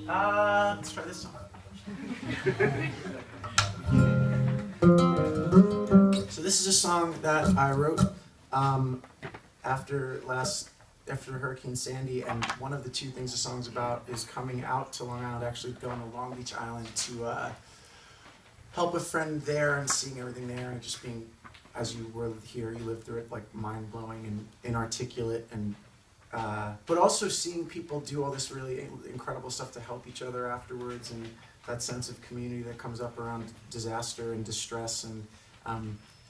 Let's try this song. So this is a song that I wrote after Hurricane Sandy, and one of the two things the song's about is coming out to Long Island, actually going to Long Beach Island to help a friend there and seeing everything there, and just being, as you were here, you lived through it, like mind-blowing and inarticulate, and but also seeing people do all this really incredible stuff to help each other afterwards, and that sense of community that comes up around disaster and distress. And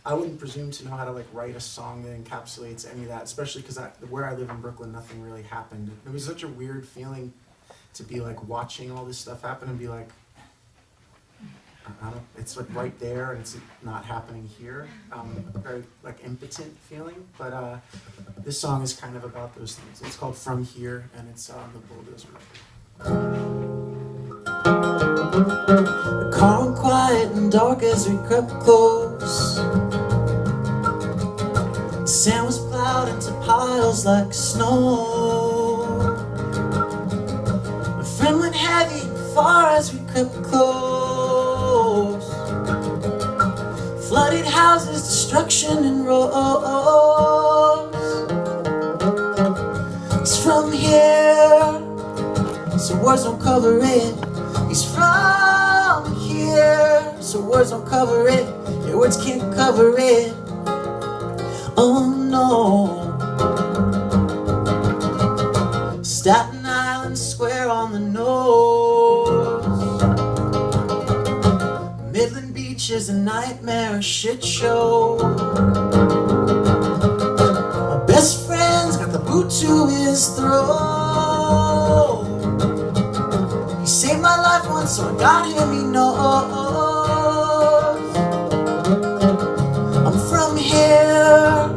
I wouldn't presume to know how to like write a song that encapsulates any of that, especially because where I live in Brooklyn, nothing really happened. It was such a weird feeling to be like watching all this stuff happen and be like, it's like right there and it's not happening here. A very like impotent feeling, but this song is kind of about those things. It's called From Here, and it's on the Bulldozer record. The calm, quiet, and dark as we crept close. The sand was plowed into piles like snow. My friend went heavy and far as we crept close. Flooded houses, destruction in rows. It's from here, so words don't cover it. He's from here, so words don't cover it. Your words can't cover it. Oh no. Staten Island Square on the nose. Midland Beach is a nightmare, a shit show. My best friend's got the boot to his throat. He saved my life once, so I got him, he knows. I'm from here,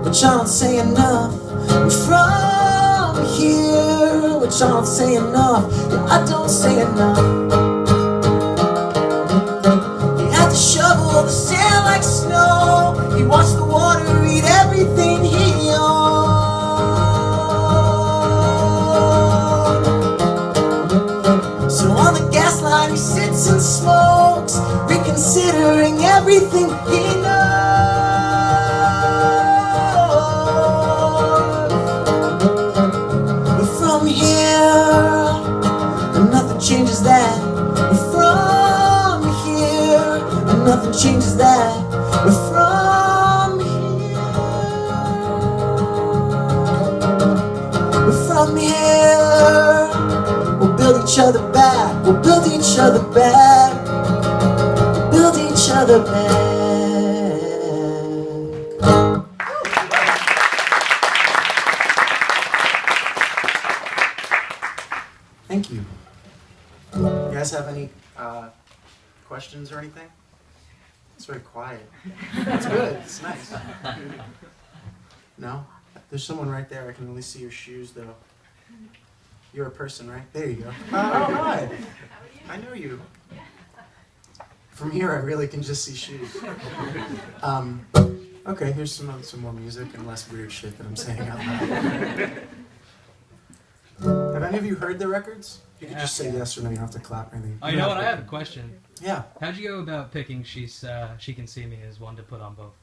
but y'all don't say enough. I'm from here, but y'all don't say enough. Yeah, I don't say enough. He had to shovel the sand like snow. He watched the water eat everything he owned. So on the gas line he sits and smokes, reconsidering everything he knows. We're from here, and nothing changes that. We're from here, and nothing changes that. We're from here. We're from here. We'll build each other back. We'll build each other back. We'll build each other back. Thank you. You guys have any questions or anything? It's very quiet. It's good. It's nice. No? There's someone right there. I can only see your shoes, though. You're a person, right? There you go. Oh, hi. I know you. From here, I really can just see shoes. Okay, here's some more music and less weird shit that I'm saying out loud. Have any of you heard the records? You can just say yes or no. You don't have to clap or anything. Oh, you know what? I have a question. Yeah. How'd you go about picking She Can See Me as one to put on both?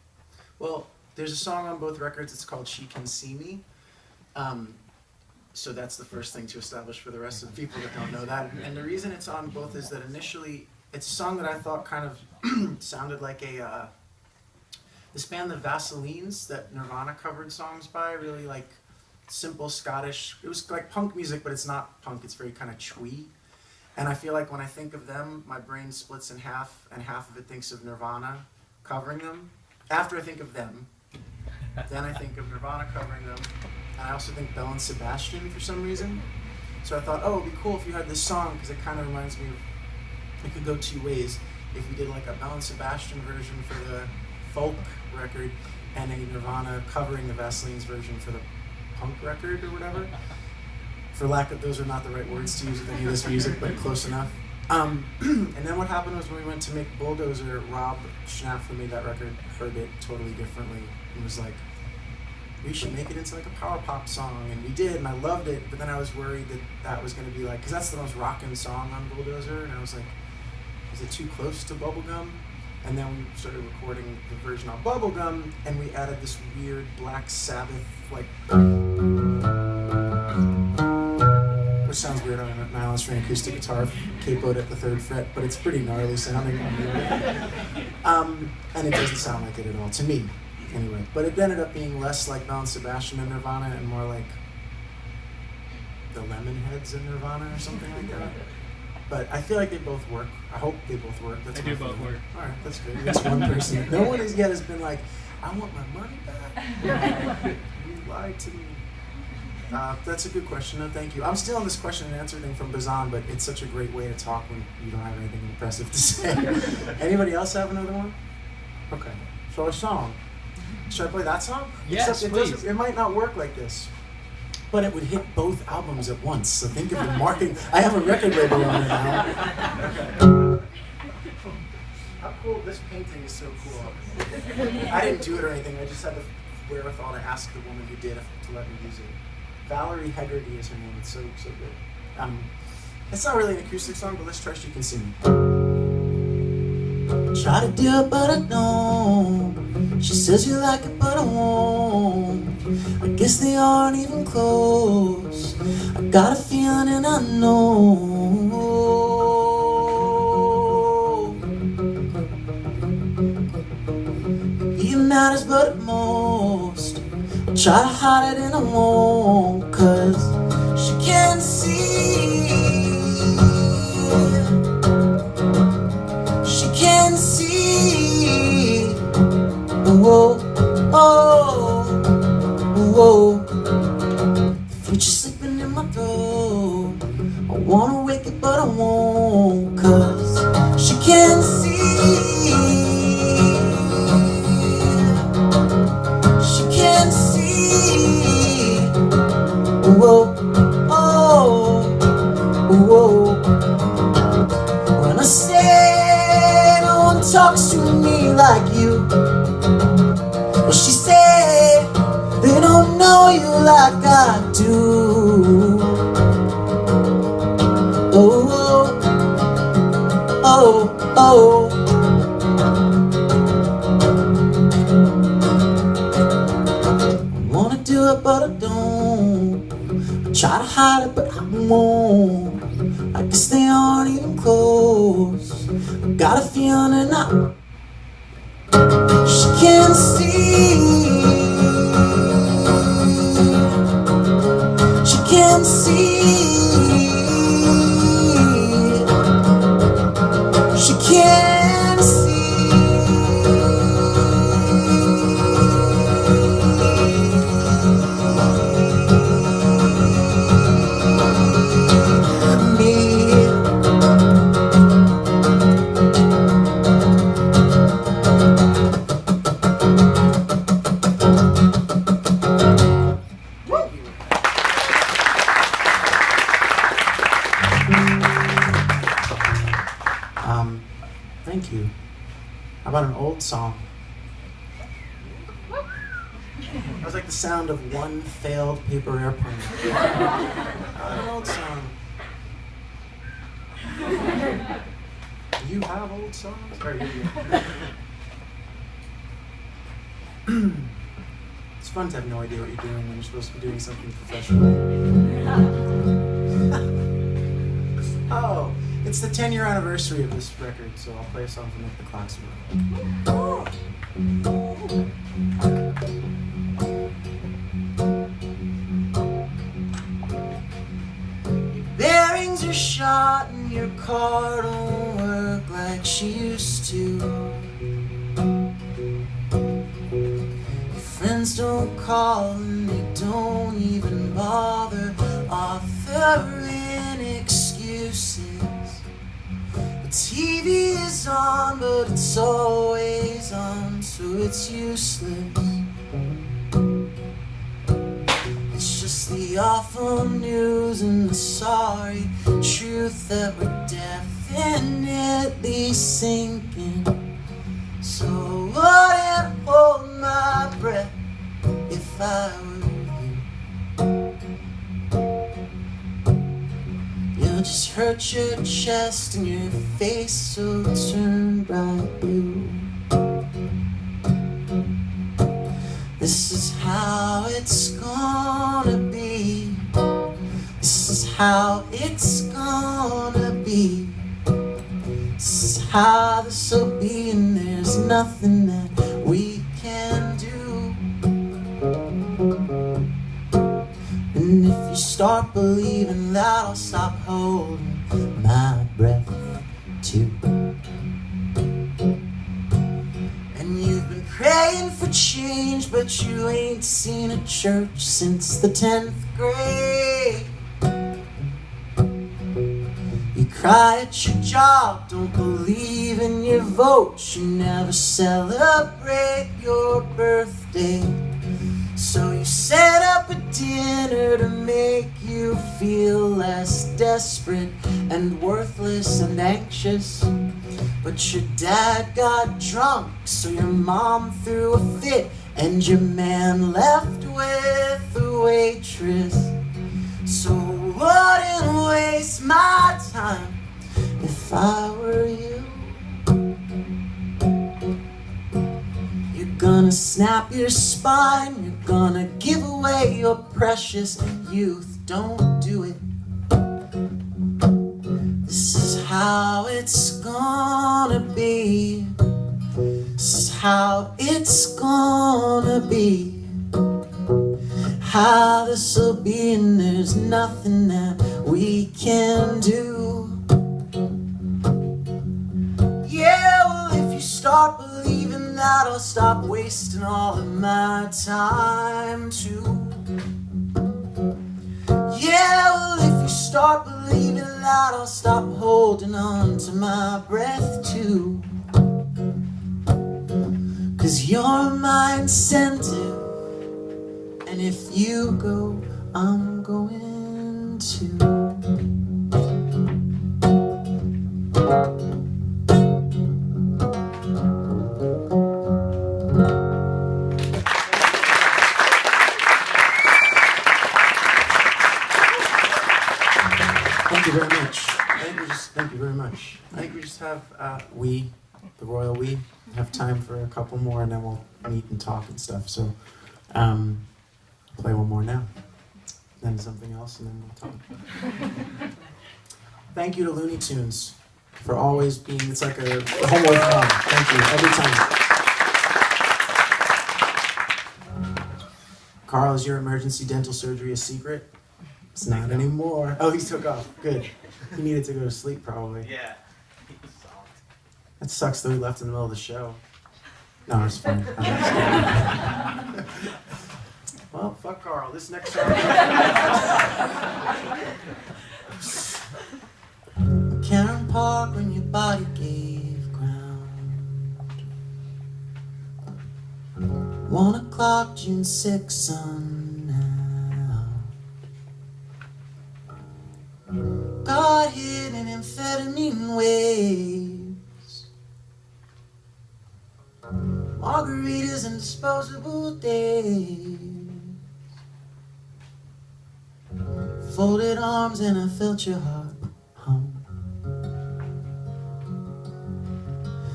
Well, there's a song on both records. It's called She Can See Me. So that's the first thing to establish for the rest of the people that don't know that. And the reason it's on both is that initially, it's a song that I thought kind of sounded like this band, the Vaselines, that Nirvana covered songs by, really like simple Scottish. It was like punk music, but it's not punk. It's very kind of twee. And I feel like when I think of them, my brain splits in half, and half of it thinks of Nirvana covering them. After I think of them, then I think of Nirvana covering them. And I also think Belle and Sebastian for some reason. So I thought, oh, it'd be cool if you had this song, because it kind of reminds me of, it could go two ways. If you did like a Belle and Sebastian version for the folk record, and a Nirvana covering the Vaselines version for the punk record or whatever. For lack of, those are not the right words to use with any of this music, but close enough. And then what happened was when we went to make Bulldozer, Rob Schnapp, who made that record, heard it totally differently and was like, we should make it into like a power pop song, and we did, and I loved it, but then I was worried that that was going to be like, because that's the most rockin' song on Bulldozer, and I was like, is it too close to Bubblegum? And then we started recording the version on Bubblegum, and we added this weird Black Sabbath, like, which sounds weird on a nylon string acoustic guitar capoed at the 3rd fret, but it's pretty gnarly sounding. And it doesn't sound like it at all, to me, anyway. But it ended up being less like Belle and Sebastian and Nirvana and more like the Lemonheads and Nirvana or something like that. But I feel like they both work. I hope they both work. That's They do both work. All right, that's good. That's one person. No one yet has been like, I want my money back. You lied to me. That's a good question. No, thank you. I'm still on this question and answer thing from Bazan, but it's such a great way to talk when you don't have anything impressive to say. Anybody else have another one? Okay. So a song. Should I play that song? Yes, Except please. It might not work like this, but it would hit both albums at once. So think of the marketing. I have a record label on it now. How cool! This painting is so cool. I didn't do it or anything. I just had the wherewithal to ask the woman who did to let me use it. Valerie Hegarty is her name. It's so good. It's not really an acoustic song, but let's try She Can Sing. Try to do it, but I don't. She says you like it, but I won't. I guess they aren't even close. I got a feeling and I know. Even matters, but at most I try to hide it and I won't, 'cause she can see. She can see. Whoa, oh, whoa. The future's sleeping in my throat. I wanna wake it, but I won't, 'cause she can see. She can see. Whoa, oh, whoa. When I say no one talks to me like you, well, she said they don't know you like I do. Oh, oh, oh, oh. I wanna do it, but I don't. I try to hide it, but I won't. I guess they aren't even close. I got a feeling and she can see. She can see. She can see. Thank you. How about an old song? That was like the sound of one failed paper airplane. An old song. Do you have old songs? Or it's fun to have no idea what you're doing when you're supposed to be doing something professional. Oh, it's the 10-year anniversary of this record, so I'll play a song from If the Clocks Were. Your bearings are shot and your car don't work like she used to. Your friends don't call and they don't even bother offering excuses. The TV is on, but it's always on, so it's useless. It's just the awful news and the sorry truth that we're definitely sinking. So I wouldn't hold my breath if if I were you. You'll just hurt your chest and your face will turn bright blue. This is how it's gonna be. This is how it's gonna be. This is how this'll be, and there's nothing that we can do. And if you start believing that, I'll stop holding my breath too. And you've been praying for change, but you ain't seen a church since the 10th grade. You cry at your job, don't believe in your vote. You never celebrate your birthday. So you set up a dinner to make you feel less desperate and worthless and anxious. But your dad got drunk, so your mom threw a fit, and your man left with the waitress. So I wouldn't waste my time if I were you. You're gonna snap your spine, you're gonna give away your precious youth. Don't do it. This is how it's gonna be. This is how it's gonna be. How this'll be, and there's nothing that we can do. Yeah, well, if you start believing that, I'll stop wasting all of my time too. Yeah, well, if you start believing that, I'll stop holding on to my breath too. 'Cause you're my incentive, and if you go, I'm going to. Thank you very much. Thank you very much. I think we just have, the royal we, have time for a couple more, and then we'll meet and talk and stuff. So, play one more now, then something else, and then we'll talk. Thank you to Looney Tunes for always being, it's like a homework home. Thank you, every time. Carl, is your emergency dental surgery a secret? It's not anymore. Oh, he took off, good. He needed to go to sleep, probably. Yeah. That sucks that we left in the middle of the show. No, it's fine. Well, fuck Carl. This next song. Karen Park, when your body gave ground. 1 o'clock, June 6th, sun out. Got hit in amphetamine waves, margaritas and disposable days. Folded arms and I felt your heart hum.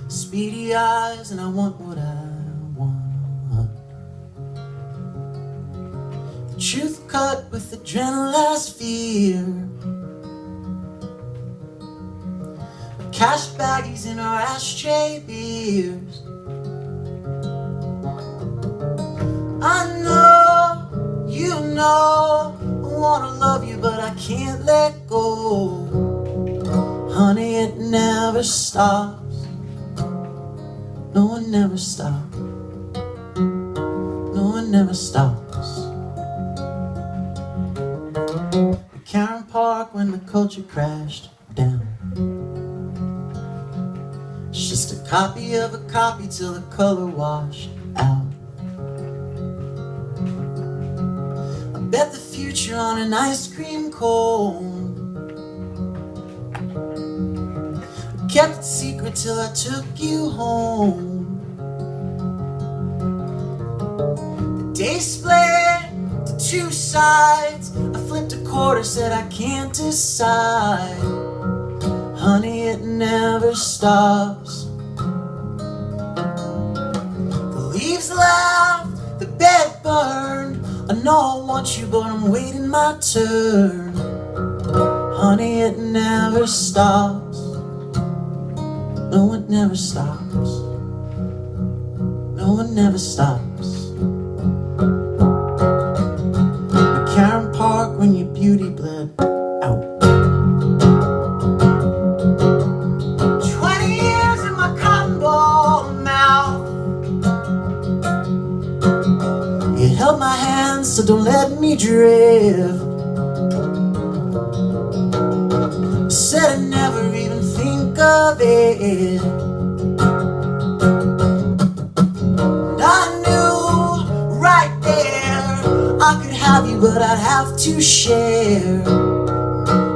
Speedy eyes and I want what I want. The truth cut with adrenaline fear. Cash baggies in our ashtray beers. I know, you know, I wanna love you, but I can't let go. Honey, it never stops. No, it never stops. No, it never stops. At Karen Park, when the culture crashed down. It's just a copy of a copy till the color washed out. I bet the future on an ice cream cone. I kept it secret till I took you home. The day split two sides. I flipped a quarter, said I can't decide. Honey, it never stops. The leaves laughed, the bed burned. I know I want you, but I'm waiting my turn. Honey, it never stops. No, it never stops. No, it never stops. McCarran Park when your beauty bled out. 20 years in my cotton ball mouth. You held my hand, so don't let me drift. Said I'd never even think of it. And I knew right there I could have you, but I'd have to share.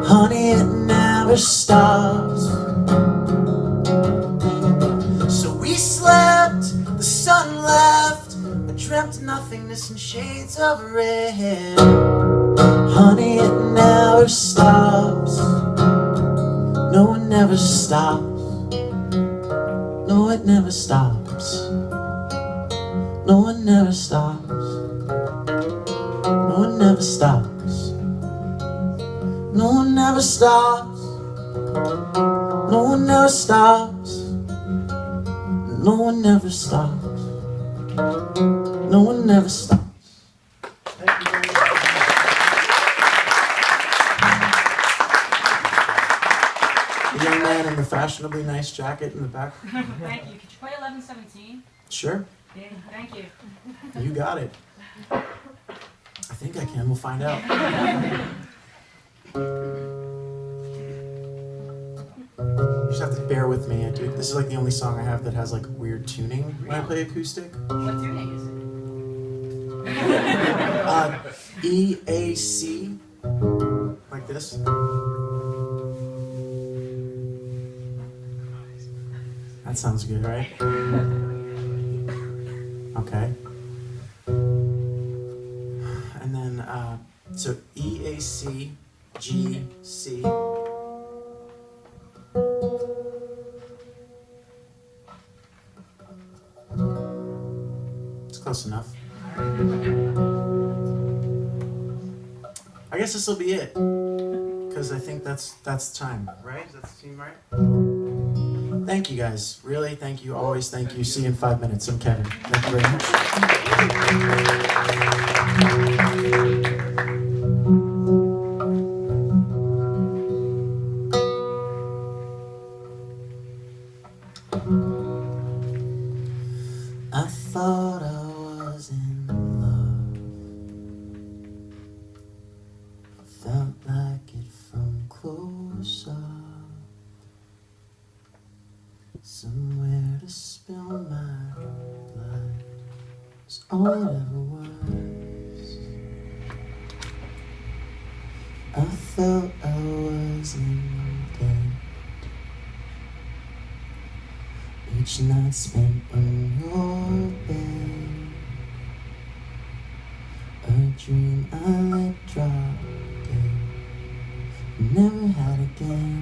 Honey, it never stops. So we slept, the sun left. I dreamt nothingness and shades of red. Honey, it never stops. No, it never stops. No, it never stops. No, it never stops. No, it never stops. No, it never stops. No, it never stops. No, it never stops. No, it never stops. Thank you very much. The young man in the fashionably nice jacket in the back. Thank you. Could you play 1117? Sure. Yeah, thank you. You got it. I think I can. We'll find out. You just have to bear with me. This is like the only song I have that has like weird tuning when I play acoustic. What tuning is it? E, A, C. Like this. That sounds good, right? Okay. And then, so E, A, C, G, C. It's close enough. I guess this will be it, because I think that's time, right? Does that seem right? Thank you guys. Really, thank you. Always thank you. See you in 5 minutes. I'm Kevin. Thank you very much. I thought I was in love. I felt like it from close up. Somewhere to spill my blood was all it ever was. I felt I was in debt. Each night spent on your bed, a dream I let drop dead, never had again.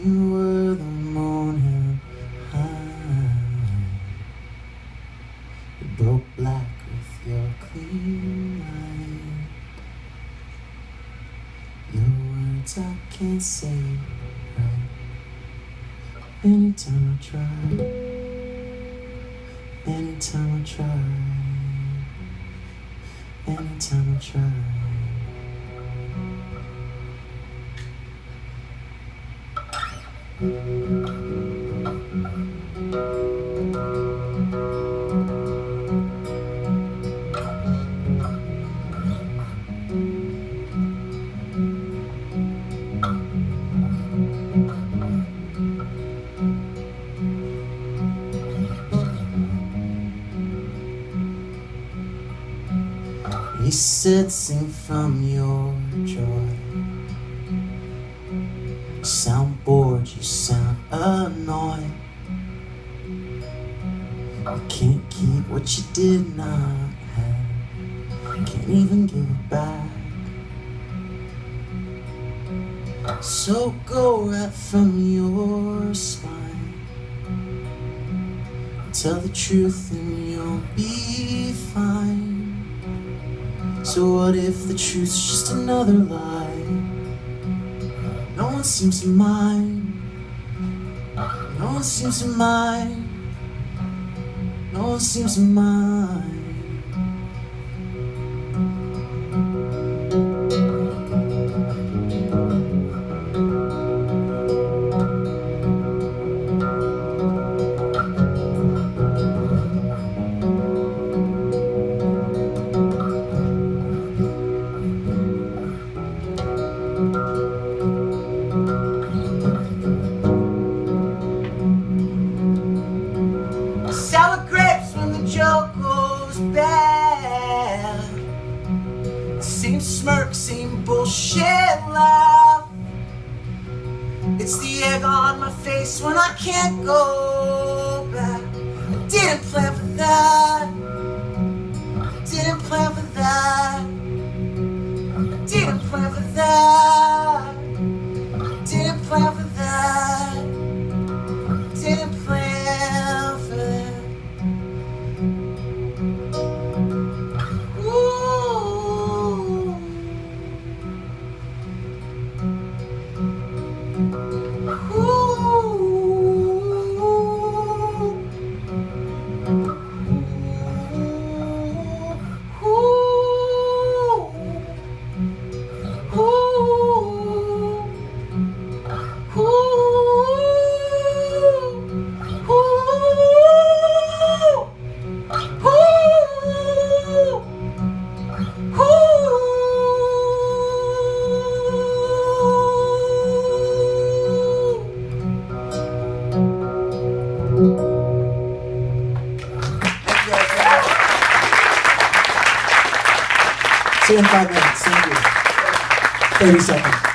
You were the moon held high. You broke black with your clean light. Your words I can't say right. Anytime I try, anytime I try, anytime I try. He said, sing from your joy. You sound bored, you sound annoyed. You can't keep what you did not have. Can't even give it back. So go right from your spine. Tell the truth and you'll be fine. So what if the truth's just another lie? No one seems to mind. No one seems to mind. No one seems to mind. Sour grapes when the joke goes bad. Same smirk, same bullshit laugh. It's the egg on my face when I can't go back. Didn't plan for that. Didn't plan for that. Didn't plan for that. Didn't plan for that. Didn't plan for that. Ooh. See you in 5 minutes. Thank you. 30 seconds.